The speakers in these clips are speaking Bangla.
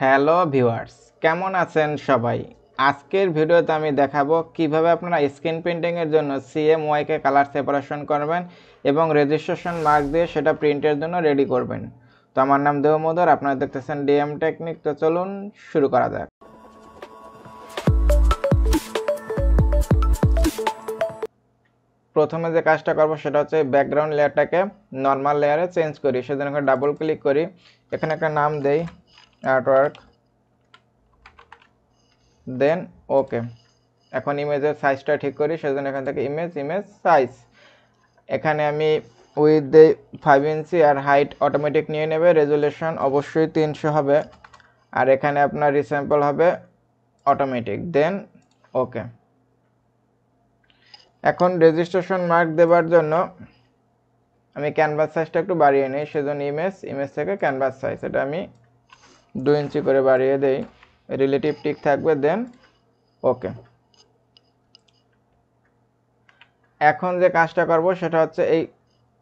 হ্যালো ভিউয়ার্স, কেমন আছেন সবাই? আজকের ভিডিওতে আমি দেখাবো কিভাবে আপনারা স্ক্রিন প্রিন্টিং এর জন্য CMYK কালার সেপারেশন করবেন এবং রেজিস্ট্রেশন মার্ক দিয়ে সেটা প্রিন্টের জন্য রেডি করবেন। তো আমার নাম দেবমোদর, আপনারা দেখতেছেন Dmtechnic। তো চলুন শুরু করা যাক। প্রথমে যে কাজটা করব সেটা হচ্ছে ব্যাকগ্রাউন্ড লেয়ারটাকে নর্মাল লেয়ারে চেঞ্জ করি। সেজন্য ডাবল ক্লিক করি, এখানে একটা নাম দেই আর্টওয়ার্ক, দেন ওকে। এখন ইমেজের সাইজটা ঠিক করি, সেজন্য এখান থেকে ইমেজ সাইজ, এখানে আমি উইথ দেই 5 ইঞ্চি আর হাইট অটোমেটিক নিয়ে নেবে। রেজুলেশন অবশ্যই 300 হবে, আর এখানে আপনার রিস্যাম্পল হবে অটোমেটিক, দেন ওকে। এখন রেজিস্ট্রেশন মার্ক দেবার জন্য আমি ক্যানভাস সাইজটা একটু বাড়িয়ে নিই, সেজন্য ইমেজ থেকে ক্যানভাস সাইজ এটা আমি 2 ইঞ্চি করে বাড়িয়ে দেই, রিলেটিভ ঠিক থাকবে, দেন ওকে। এখন যে কাজটা করব সেটা হচ্ছে এই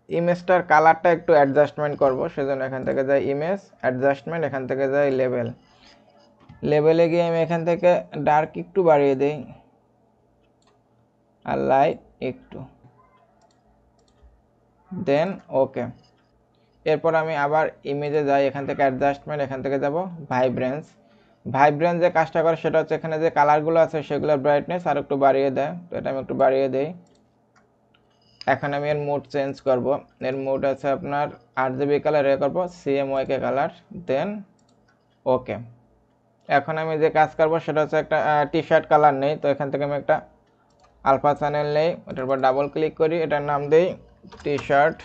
ইমেজটার কালারটা একটু অ্যাডজাস্টমেন্ট করব, সেজন্য এখান থেকে যাই ইমেজ অ্যাডজাস্টমেন্ট, এখান থেকে যাই লেভেলে গিয়ে আমি এখান থেকে ডার্ক একটু বাড়িয়ে দেই আর লাইট একটু, দেন ওকে। এরপর আমি আবার ইমেজে যাই, এখান থেকে অ্যাডজাস্টমেন্ট, এখান থেকে যাব ভাইব্রেন্স। যে কাজটা করে সেটা হচ্ছে এখানে যে কালারগুলো আছে সেগুলোর ব্রাইটনেস আর একটু বাড়িয়ে দেয়, তো এটা আমি একটু বাড়িয়ে দেই। এখন আমি এর মোড চেঞ্জ করব, এর মোড আছে আপনার RGB কালারে করব, CMYK কালার, দেন ওকে। এখন আমি যে কাজ করব সেটা হচ্ছে একটা টি শার্ট কালার নেই, তো এখান থেকে আমি একটা আলফা চ্যানেল নেই, ওটার উপর ডাবল ক্লিক করি, এটার নাম দেই টি শার্ট।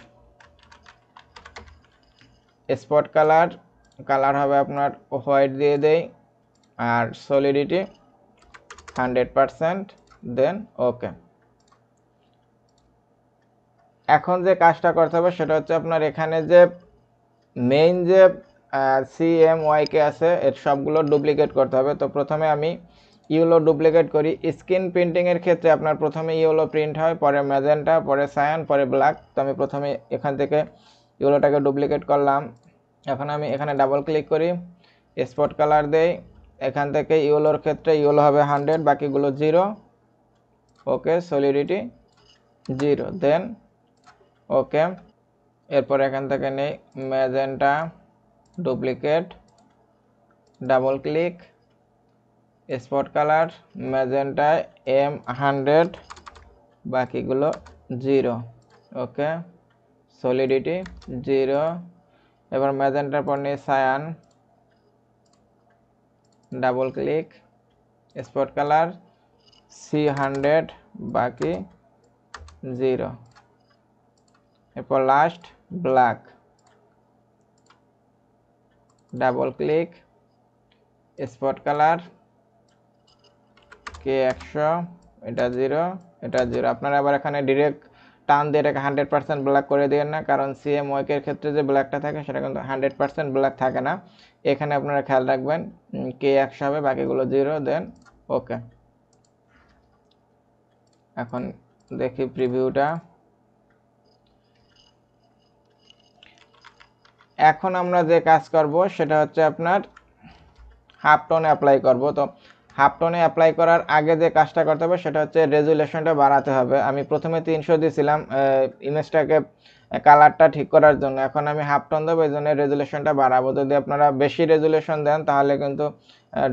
স্পট কালার হবে আপনার হোয়াইট দিয়ে দেই, আর সলিডিটি 100%, দেন ওকে। এখন যে কাজটা করতে হবে সেটা হচ্ছে আপনার এখানে যে মেইন যে CMYK আছে এর সবগুলো ডুপ্লিকেট করতে হবে। তো প্রথমে আমি ইয়েলো ডুপ্লিকেট করি। স্ক্রিন প্রিন্টিং এর ক্ষেত্রে আপনার প্রথমে ইয়েলো প্রিন্ট হয়, পরে ম্যাজেন্টা, পরে সায়ান, পরে ব্ল্যাক। তো আমি প্রথমে এখান থেকে ইয়েলোটাকে ডুপ্লিকেট করলাম। এখন আমি এখানে ডাবল ক্লিক করি, স্পট কালার দেই, এখান থেকে ইয়েলোর ক্ষেত্রে ইয়েলো হবে 100, বাকিগুলো 0, ওকে। সলিডিটি 0, দেন ওকে। এরপর এখান থেকে নেই magenta duplicate, double click, spot colour ম্যাজেন্টায় M100, বাকিগুলো 0, ওকে। সলিডিটি 0। এবার ম্যাজেন্টার পর নিয়ে cyan, double click, spot colour C100, বাকি 0। এরপর last black, double click, spot colour K100, এটা 0, এটা 0। আপনারা আবার এখানে ডিরেক্ট টান দিয়ে এটাকে 100% ব্ল্যাক করে দিবেন না, কারণ CMYK এর ক্ষেত্রে যে ব্ল্যাকটা থাকে সেটা কিন্তু 100% ব্ল্যাক থাকে না। এখানে আপনারা খেয়াল রাখবেন K100 হবে, বাকিগুলো 0, দেন ওকে। এখন দেখি প্রিভিউটা। এখন আমরা যে কাজ করব সেটা হচ্ছে আপনার হাফ টোনে অ্যাপ্লাই করব। তো হাফ টোনে অ্যাপ্লাই করার আগে যে কাজটা করতে হবে সেটা হচ্ছে রেজুলেশনটা বাড়াতে হবে। আমি প্রথমে 300 দিয়েছিলাম ইমেজটাকে কালারটা ঠিক করার জন্য, এখন আমি হাফ টোন দেবো, এই জন্য রেজুলেশনটা বাড়াবো। যদি আপনারা বেশি রেজুলেশন দেন তাহলে কিন্তু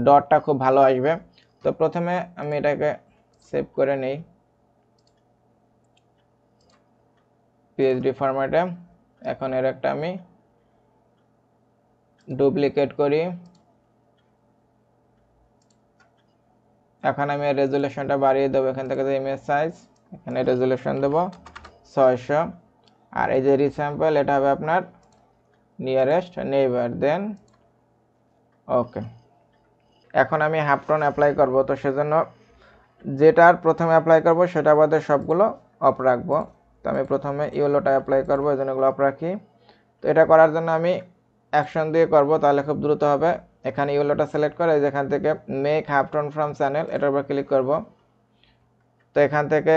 ডটটা খুব ভালো আসবে। তো প্রথমে আমি এটাকে সেভ করে নিই PSD ফরম্যাটে। এখন এর একটা আমি ডুপ্লিকেট করি। এখন আমি রেজুলেশনটা বাড়িয়ে দেবো, এখান থেকে ইমেজ সাইজ, এখানে রেজুলেশন দেবো 600, আর এই যে রিস্যাম্পল এটা হবে আপনার নিয়ারেস্ট নেইবার, দেন ওকে। এখন আমি হাফ টোন অ্যাপ্লাই করব, তো সেজন্য যেটার প্রথমে অ্যাপ্লাই করব সেটা বাদে সবগুলো অফ রাখবো। তো আমি প্রথমে ইয়েলোটা অ্যাপ্লাই করবো, এই জন্য এগুলো অফ রাখি। তো এটা করার জন্য আমি অ্যাকশন দিয়ে করব, তাহলে খুব দ্রুত হবে। এখানে ইয়েলোটা সিলেক্ট করে যেখান থেকে make half tone from channel এটার উপর ক্লিক করব। তো এখান থেকে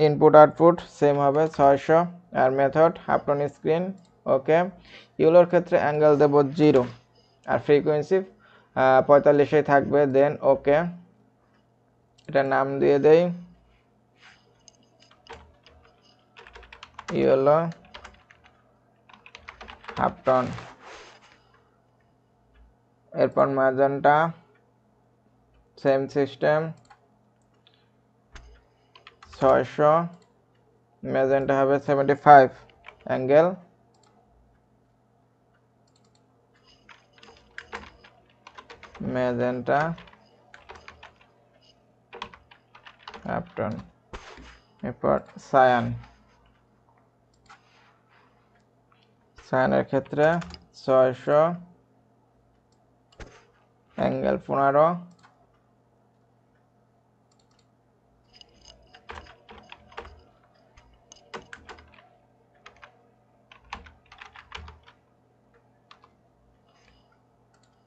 ইনপুট আউটপুট সেম হবে 600, আর মেথড হাফ টোন স্ক্রিন, ওকে। ইয়েলোর ক্ষেত্রে অ্যাঙ্গেল দেব 0 আর ফ্রিকোয়েন্সি 45 থাকবে। দেন ওকে, এটা নাম দিয়ে দেই ইয়েলো হাফ টন। এরপর ম্যাজেন্টা সেম সিস্টেম 600, ম্যাজেন্টা হবে 75 অ্যাঙ্গেল। Magenta half ton. এরপর সায়ান, সায়ানের ক্ষেত্রে 600 অ্যাঙ্গেল 15।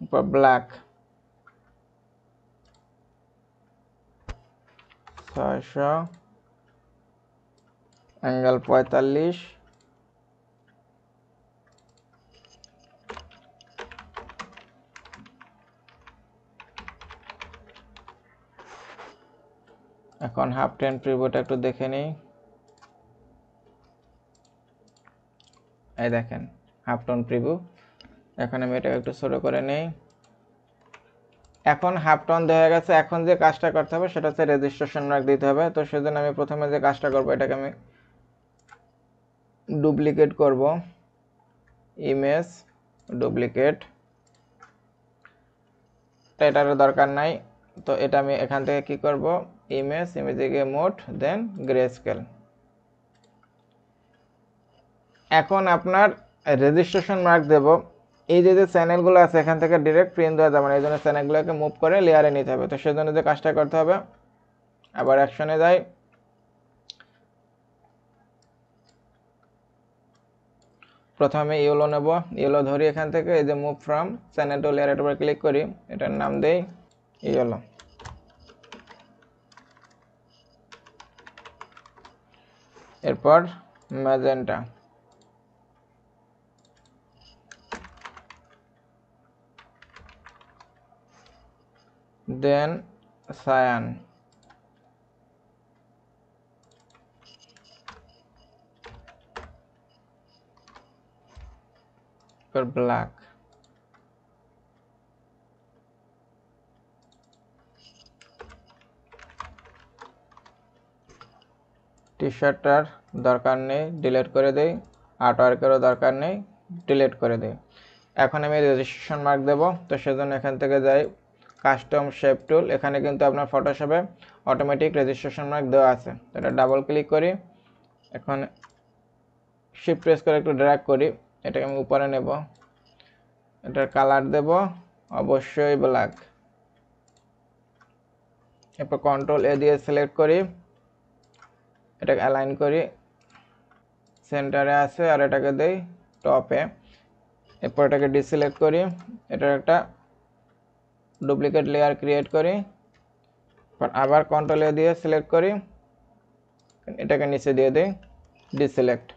এরপর ব্ল্যাক 600 অ্যাঙ্গেল 45। এখন হাফ টেন প্রিভিউটা একটু দেখে নিই। এই দেখেন হাফ টোন প্রিভিউ। এখন আমি এটা একটু ছোট করে নেই। এখন হাফ টোন দেওয়া গেছে। এখন যে কাজটা করতে হবে সেটা হচ্ছে রেজিস্ট্রেশন মার্ক দিতে হবে। তো সেজন্য আমি প্রথমে যে কাজটা করব, এটাকে আমি ডুপ্লিকেট করব, ইমেজ ডুপ্লিকেট। এটার দরকার নাই, তো এটা আমি এখান থেকে কি করব, ইমেজে গিয়ে মোড, দেন গ্রে স্কেল। এখন আপনার রেজিস্ট্রেশন মার্ক দেব। এই যে চ্যানেলগুলো আছে এখান থেকে ডিরেক্ট প্রিন্ট দেওয়া যাবে না, এই জন্য চ্যানেলগুলোকে মুভ করে লেয়ারে নিতে হবে। তো সেজন্য যে কাজটা করতে হবে, আবার অ্যাকশনে যাই, প্রথমে ইয়েলো নেব, ইয়েলো ধরি এখান থেকে, এই যে move from channel to layer, এটার উপর ক্লিক করি, এটার নাম দেই ইয়েলো। এরপর ম্যাজেন্টা, দেন সায়ান, এরপর ব্ল্যাক, টি শার্টটার দরকার নেই, ডিলিট করে দেই। আর্টওয়ার্কেরও দরকার নেই, ডিলিট করে দেই। এখন আমি রেজিস্ট্রেশন মার্ক দেব। তো সেজন্য এখান থেকে যাই কাস্টম শেপ টুল। এখানে কিন্তু আপনার ফটোশপে অটোমেটিক রেজিস্ট্রেশন মার্ক দেওয়া আছে। এটা ডাবল ক্লিক করি, এখন শিফট প্রেস করে একটু ড্র্যাগ করি, এটাকে আমি উপরে নেব। এটার কালার দেব অবশ্যই ব্ল্যাক। এরপর কন্ট্রোল এ দিয়ে সিলেক্ট করি, এটাকে অ্যালাইন করি, সেন্টারে আছে, আর এটাকে দেই টপে। এরপর এটাকে ডিসিলেক্ট করি, এটার একটা ডুপ্লিকেট লেয়ার ক্রিয়েট করি, আবার কন্ট্রোল এ দিয়ে সিলেক্ট করি, এটাকে নিচে দিয়ে দিই ডিসিলেক্ট।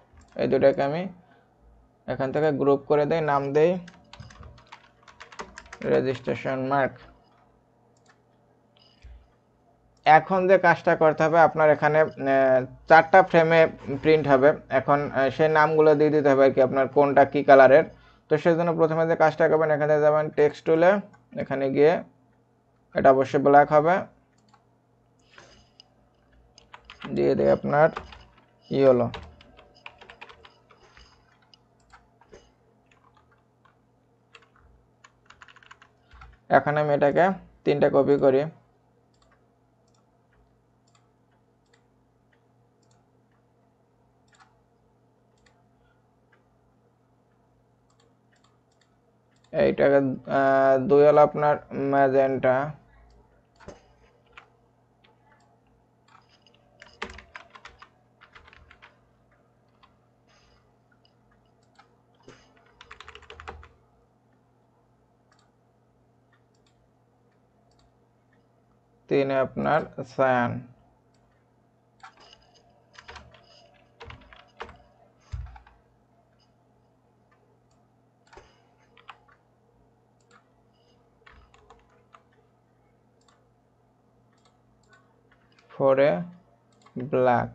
এই দুটাকে আমি এখান থেকে গ্রুপ করে দেই, নাম দেই রেজিস্ট্রেশন মার্ক। এখন যে কাজটা করতে হবে, আপনার এখানে 4টা ফ্রেমে প্রিন্ট হবে। এখন সেই নামগুলো দিয়ে দিতে হবে আর কি, আপনার কোনটা কি কালারের। তো সেই জন্য প্রথমে যে কাজটা করবেন, এখানে যাবেন টেক্সট টুলে, এখানে গিয়ে এটা অবশ্যই ব্ল্যাক হবে, দিয়ে দিই আপনার ইয়েলো। এখন আমি এটাকে 3টা কপি করি, এইটাকে 2 হলো আপনার ম্যাজেন্টা, তিনে আপনার সায়ান। 4 এ ব্ল্যাক।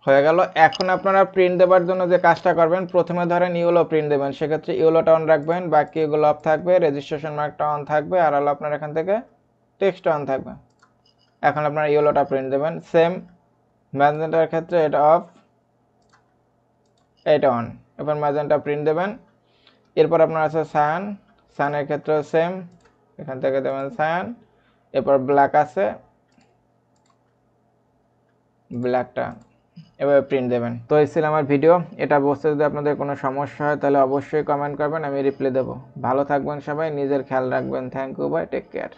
হয়ে গেল। এখন আপনারা প্রিন্ট দেওয়ার জন্য যে কাজটা করবেন, প্রথমে ধরেন ইউলো প্রিন্ট দেবেন, সেক্ষেত্রে ইউলোটা অন রাখবেন, বাকি এগুলো অফ থাকবে, রেজিস্ট্রেশন মার্কটা অন থাকবে, আর হলো আপনার এখান থেকে টেক্সট অন থাকবে। এখন আপনারা ইউলোটা প্রিন্ট দেবেন। সেম ম্যাজেন্টার ক্ষেত্রে এটা অফ, এটা অন। এবার ম্যাজেন্টা প্রিন্ট দেবেন। এরপর আপনার আছে সায়ান, সায়ানের ক্ষেত্রে সেম, এখান থেকে দেবেন সায়ান। এরপর ব্ল্যাক আছে, ব্ল্যাকটা এভাবে প্রিন্ট দেবেন। তো এই ছিল আমার ভিডিও। এটা বুঝতে যদি আপনাদের কোনো সমস্যা হয় তাহলে অবশ্যই কমেন্ট করবেন, আমি রিপ্লাই দেবো। ভালো থাকবেন সবাই, নিজের খেয়াল রাখবেন। Thank you, bye, take care.